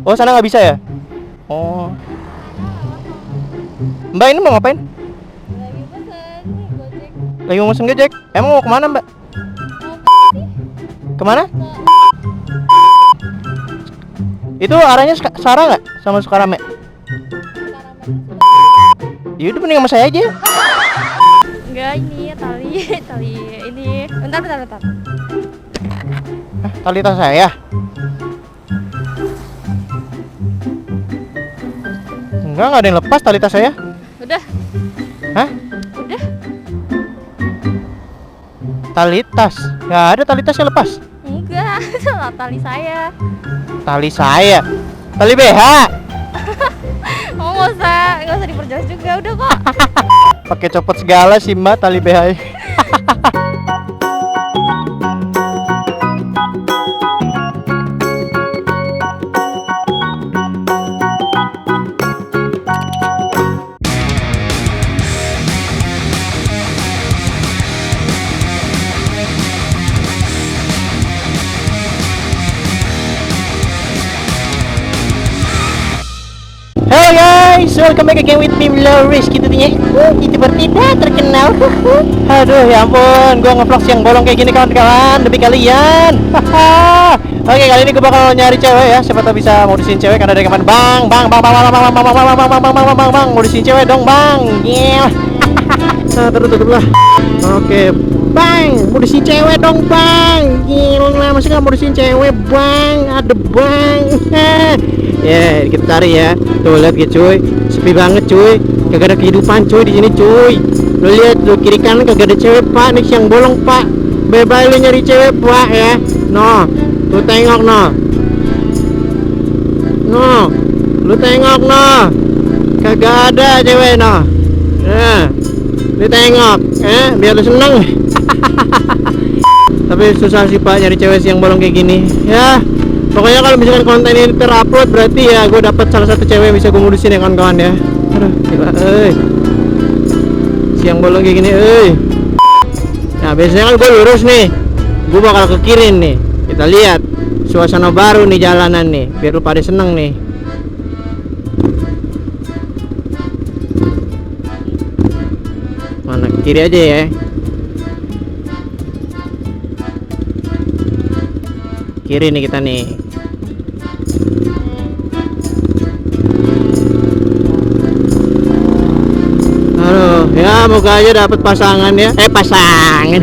Oh, sana nggak bisa ya? Oh. Mbak ini mau ngapain? Lagi pesen nih Gojek. Lagi mau mesen Gojek? Emang mau kemana Mbak? Kemana? Itu arahnya Sarah nggak sama Sukarame? Yaudah mending sama saya aja. Enggak, ini tali ini. Bentar. Hah, tali tas saya? Enggak ada yang lepas tali tas saya. Udah, Hah? udah. Tali tas? Nggak ada tali tas yang lepas. Enggak, salah tali saya. Tali saya? Tali BH? Oh, nggak usah diperjelas juga, udah kok. Pakai copot segala sih Mbak tali BH. Hello guys, welcome back again with me Loris gitu nya. Itu tidak terkenal. Aduh ya ampun, gua ngevlog siang bolong kayak gini kawan-kawan demi kalian. Oke, kali ini gue bakal nyari cewek ya. Siapa tahu bisa modusin cewek karena dari kemarin bang modusin cewek dong bang. Tutup lah. Oke, bang, modusin cewek dong bang. Gila, masa nggak modusin cewek bang? Ada bang. Ya, kita cari ya. Tuh lihat ya cuy, sepi banget cuy. Kagak ada kehidupan cuy di sini cuy. Lu lihat tuh kiri kanan kagak ada cewek pak. Nih siang bolong pak. Bye-bye lu nyari cewek pak ya. No, lu tengok no. No, lu tengok no. Kagak ada cewek no. Nah, lu tengok, biar lu seneng. Tapi susah sih pak nyari cewek siang bolong kayak gini. Ya, pokoknya kalau misalkan konten ini terupload berarti ya gue dapat salah satu cewek yang bisa gue modusin ya kawan-kawan ya. Aduh, gila, siang bolong kayak gini, Nah, biasanya kan gue lurus nih, gue bakal ke kiri nih. Kita lihat suasana baru nih jalanan nih, biar lu pada seneng nih. Mana ke kiri aja ya. Kiri nih kita nih. Aduh, ya moga aja dapat pasangan ya. Pasangan.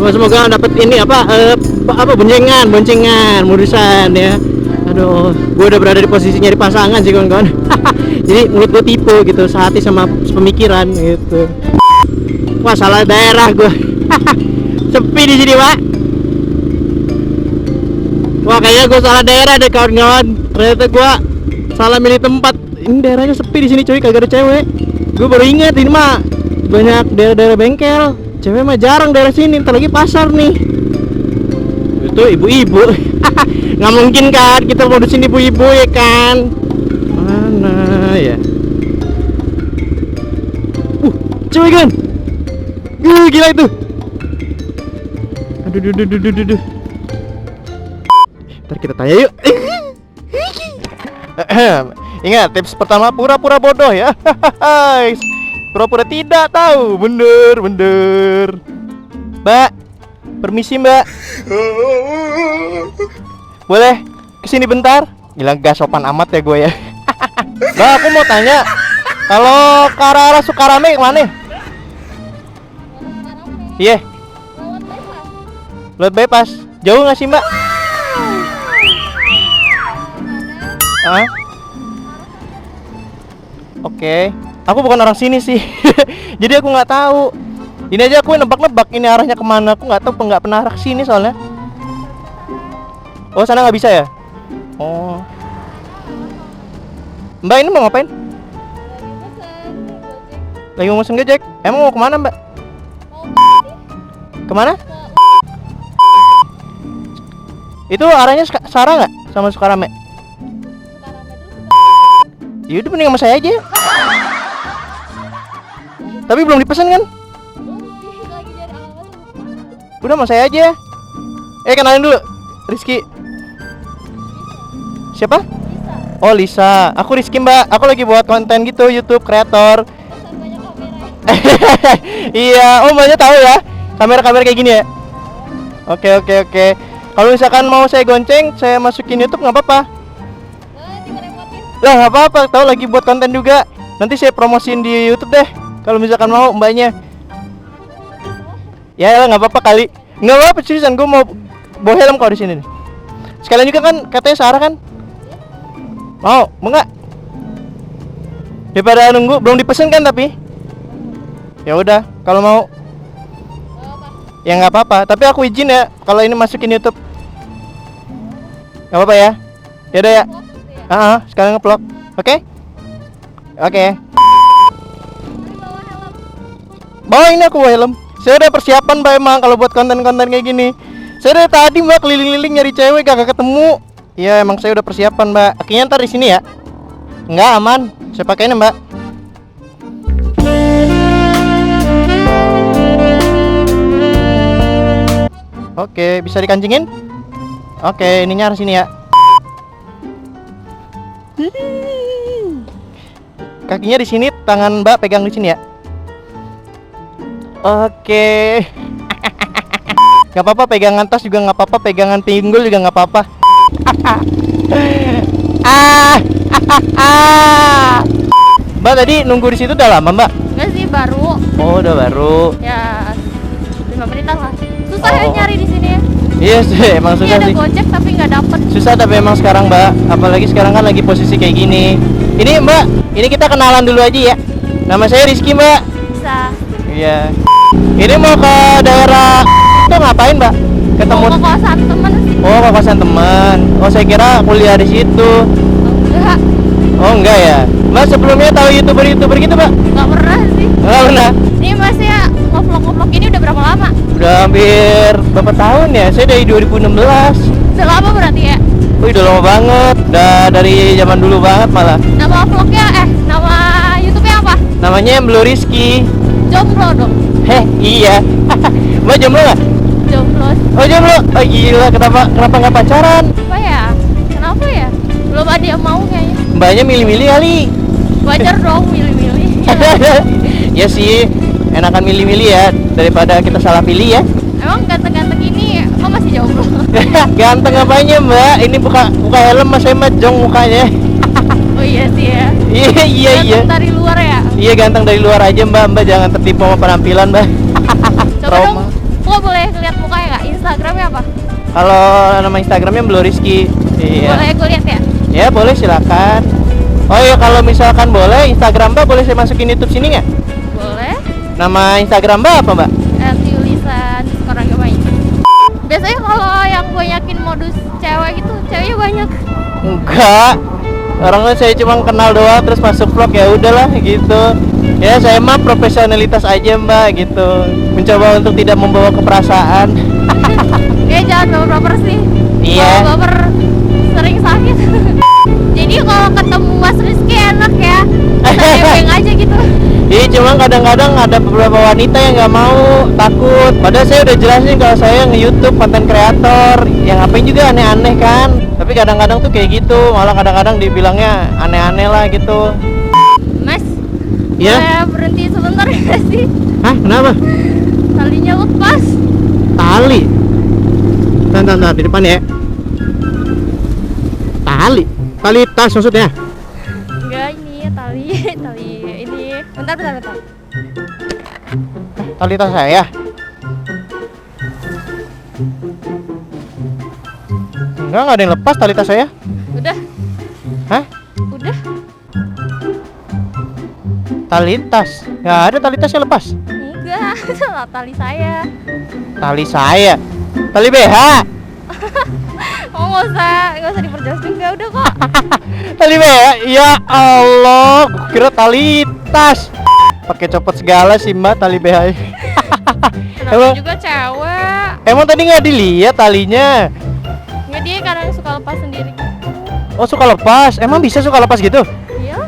Semoga dapat ini apa boncengan, modusan ya. Aduh, gue udah berada di posisi nyari pasangan sih kawan-kawan. Jadi mulut gue tipe gitu, sehati sama pemikiran gitu. Wah, salah daerah gue. Sepi di sini, Pak. Wah, kayaknya gue salah daerah deh kawan-kawan. Ternyata gue salah milih tempat. Ini daerahnya sepi di sini cuy, kagak ada cewek. Gue baru inget ini mah banyak daerah-daerah bengkel. Cewek mah jarang daerah sini, ntar lagi pasar nih. Itu ibu-ibu. Nggak mungkin kan kita modusin ibu-ibu ya kan. Mana ya? Cewek kan? Gila itu. Aduh. Ntar kita tanya yuk. Ingat tips pertama pura-pura bodoh ya. Pura-pura tidak tahu. Bener. Mbak, permisi mbak. Boleh kesini bentar? Gila gak sopan amat ya gue ya. Mbak, aku mau tanya, kalau ke arah Sukarame kemana? Iya, lewat bypass. Jauh gak sih mbak? Oke. Aku bukan orang sini sih. Jadi aku nggak tahu. Ini aja aku nebak-nebak ini arahnya kemana. Aku nggak tahu, nggak pernah arah sini soalnya. Oh, sana nggak bisa ya? Oh. Mbak ini mau ngapain? Lagi mau mesen Gojek. Emang mau kemana mbak? Kemana? Itu arahnya Sarah nggak sama Sukarame? Yaudah mending sama saya aja. Tapi belum dipesan kan? Udah sama saya aja. Kenalin dulu, Rizky. Siapa? Bisa. Oh Lisa. Aku Rizky mbak. Aku lagi buat konten gitu YouTube kreator. Masa banyak kamera. Iya. Oh mbaknya tahu ya kamera-kamera kayak gini ya. Oke. Kalau misalkan mau saya gonceng, saya masukin YouTube nggak apa-apa. Tinggal remotin. Lah nggak apa-apa. Tahu lagi buat konten juga. Nanti saya promosiin di YouTube deh. Kalau misalkan mau mbaknya. Ya nggak apa-apa kali. Nggak apa-apa seriusan. Gue mau bawa helm kok di sini nih. Sekalian juga kan katanya Sarah kan. Mau nggak? Daripada nunggu belum dipesan kan tapi. Ya udah kalau mau. Ya nggak apa-apa. Tapi aku izin ya kalau ini masukin YouTube. Nggak apa-apa ya. Ya udah ya. Sekarang nge-vlog. Oke? Oke. Bawa ini aku bawa helm. Saya udah persiapan mbak emang kalau buat konten-konten kayak gini. Saya dari tadi mbak keliling-liling nyari cewek gak ketemu. Iya emang saya udah persiapan mbak. Akhirnya ntar di sini ya. Enggak aman. Saya pakai ini mbak. Oke, bisa dikancingin? Oke, ininya harus sini ya. Kakinya di sini, tangan mbak pegang di sini ya. Oke. Gak apa-apa pegangan tas juga nggak apa-apa, pegangan pinggul juga nggak apa-apa. Mbak tadi nunggu di situ udah lama mbak? Enggak sih, baru. Oh udah baru. Ya 5 menitan lah. Susah ya nyari di sini ya. Iya sih, emang Ini susah ada sih. Gojek tapi nggak dapet. Susah tapi emang sekarang mbak, apalagi sekarang kan lagi posisi kayak gini. Ini mbak, ini kita kenalan dulu aja ya. Nama saya Rizky mbak. Bisa. Iya. Ini mau ke daerah itu ngapain mbak? Ketemu? Mau ke kosan temen sih. Oh ke kosan teman. Oh saya kira kuliah di situ. Enggak. Oh enggak ya. Mbak sebelumnya tahu youtuber gitu mbak? Nggak pernah sih. Enggak pernah. Ini mas ya ngevlog ini udah berapa lama? Udah hampir berapa tahun ya? Saya dari 2016. Udah lama berarti ya? Wih udah lama banget. Udah dari zaman dulu banget malah. Nama vlognya nama YouTube-nya apa? Namanya Blue Rizky. Jomblo dong. Heh iya. Mbak jomblo nggak? Jomblo. Oh jomblo. Oh gila kenapa nggak pacaran? Apa ya? Kenapa ya? Belum ada yang mau kayaknya. Mbaknya milih-milih kali. Wajar dong milih-milih. Ya sih, enakan milih-milih ya daripada kita salah pilih ya. Emang ganteng-ganteng ini kok masih jomblo? Ganteng apanya mbak? Ini buka helm mas saya mah jong mukanya. Oh iya sih ya. Iya. Ganteng dari luar ya. Iya ganteng dari luar aja mbak jangan tertipu sama penampilan mbak. Coba dong, gua boleh lihat mukanya nggak? Instagramnya apa? Kalau nama Instagramnya Blue Rizky. Iya. Boleh gue lihat ya? Ya boleh silakan. Oh iya kalau misalkan boleh Instagram mbak boleh saya masukin YouTube sini nggak? Boleh. Nama Instagram mbak apa mbak? @yulisa_agamai. Biasanya kalau yang gue yakin modus cewek gitu, ceweknya banyak. Enggak. Orangnya saya cuma kenal doang terus masuk vlog ya udahlah gitu. Ya saya mah profesionalitas aja mbak gitu. Mencoba untuk tidak membawa ke perasaan. Jangan baper-baper sih. Iya. Kalau baper sering sakit. Jadi kalau ketemu Mas Rizky enak ya. Kita nebeng aja gitu. Iya cuma kadang-kadang ada beberapa wanita yang nggak mau, takut. Padahal saya udah jelasin kalau saya nge-YouTube konten kreator, yang ngapain juga aneh-aneh kan. Tapi kadang-kadang tuh kayak gitu, malah kadang-kadang dibilangnya aneh-aneh lah gitu. Mas, Iya? boleh berhenti sebentar ya sih? Hah? Kenapa? Talinya lepas. Tali? Bentar, di depan ya. Tali tas maksudnya? Enggak, ini tali ini. Bentar. Tali tas saya? Enggak ada yang lepas tali tas saya. Udah. Hah? Udah. Tali tas? Nggak ada tali tas yang lepas. Enggak, salah tali saya. Tali saya? Tali BH? Oh nggak usah diperjelas juga, udah kok. Tali BH? Ya Allah, gua kira tali tas. Pakai copot segala sih mbak tali BH. Kenapa juga cewek? Emang tadi nggak dilihat talinya? Nggak, dia kadang suka lepas sendiri gitu. Oh suka lepas? Emang bisa suka lepas gitu? Iya.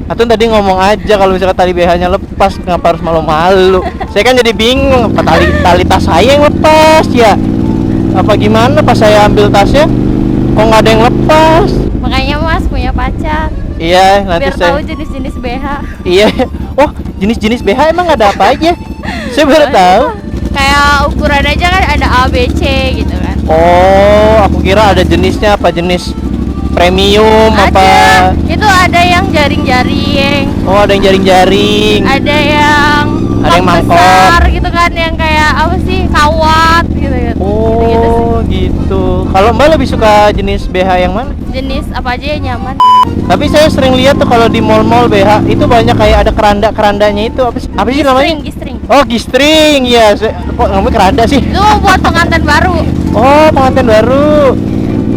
Atun tadi ngomong aja kalau misalkan tali BH-nya lepas, kenapa harus malu-malu? Saya kan jadi bingung, apa tali tas saya yang lepas ya? Apa gimana pas saya ambil tasnya? Kok nggak ada yang lepas? Makanya Mas punya pacar. Iya, nanti Biar saya. tahu jenis-jenis BH. Iya. Oh, jenis-jenis BH emang ada apa aja? Saya baru tahu. Kayak ukuran aja kan ada A, B, C gitu kan. Oh, aku kira ada jenisnya apa jenis premium apa? Ada. Itu ada yang jaring-jaring. Oh, ada yang jaring-jaring. Ada yang Ada yang cup mangkok. besar gitu kan, yang kayak apa sih, kawat gitu gitu. Gitu-gitu sih. Oh, gitu. Kalau Mbak lebih suka jenis BH yang mana? Jenis apa aja yang nyaman. Tapi saya sering lihat tuh kalau di mall-mall BH itu banyak kayak ada keranda-kerandanya itu apa sih namanya? Gistring. Oh, G-string. Iya, kok namanya keranda sih? Itu buat pengantin baru. Oh, pengantin baru.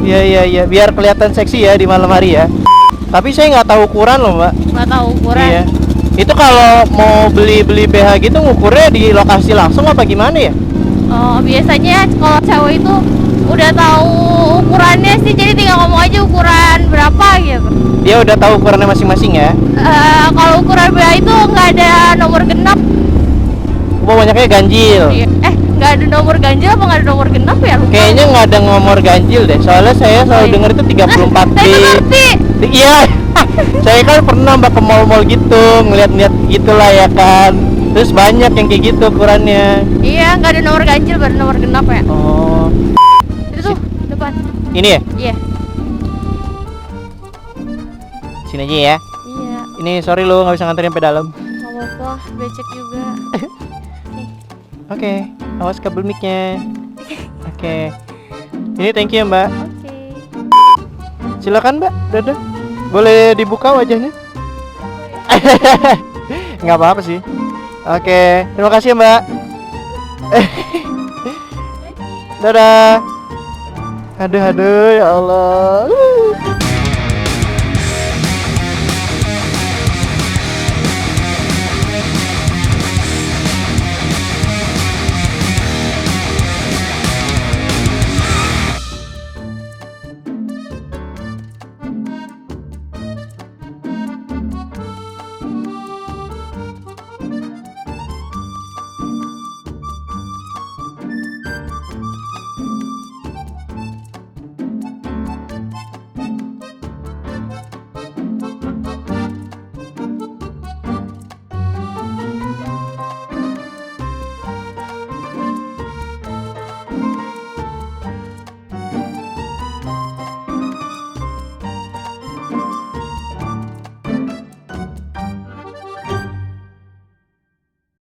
Iya, biar kelihatan seksi ya di malam hari ya. Tapi saya nggak tahu ukuran loh, Mbak. Nggak tahu ukuran. Iya. Itu kalau mau beli BH gitu ngukurnya di lokasi langsung apa gimana ya? Oh, biasanya kalau cewek itu udah tahu ukurannya sih, jadi tinggal ngomong aja ukuran berapa gitu. Dia udah tahu ukurannya masing-masing ya. Kalau ukuran BH itu nggak ada nomor genap. Oh, banyaknya ganjil. Nggak ada nomor ganjil apa nggak ada nomor genap ya? Lupa. Kayaknya nggak ada nomor ganjil deh. Soalnya saya selalu dengar itu 34 Saya D. tuh ngerti. Iya. Saya kan pernah Mbak ke mall-mall gitu, ngeliat-ngeliat gitulah ya kan. Terus banyak yang kayak gitu ukurannya. Iya, nggak ada nomor ganjil, baru nomor genap ya. Oh. Itu tuh depan. Ini ya? Iya. Sini aja ya. Iya. Ini sorry lo nggak bisa nganterin sampai dalam. Nggak apa-apa, becek juga. Oke, awas kabel mic-nya. Oke. Ini thank you ya, Mbak. Oke. Silakan, Mbak. Dadah. Boleh dibuka wajahnya? Nggak apa-apa sih. Oke, terima kasih ya, Mbak. Dadah. Aduh, ya Allah.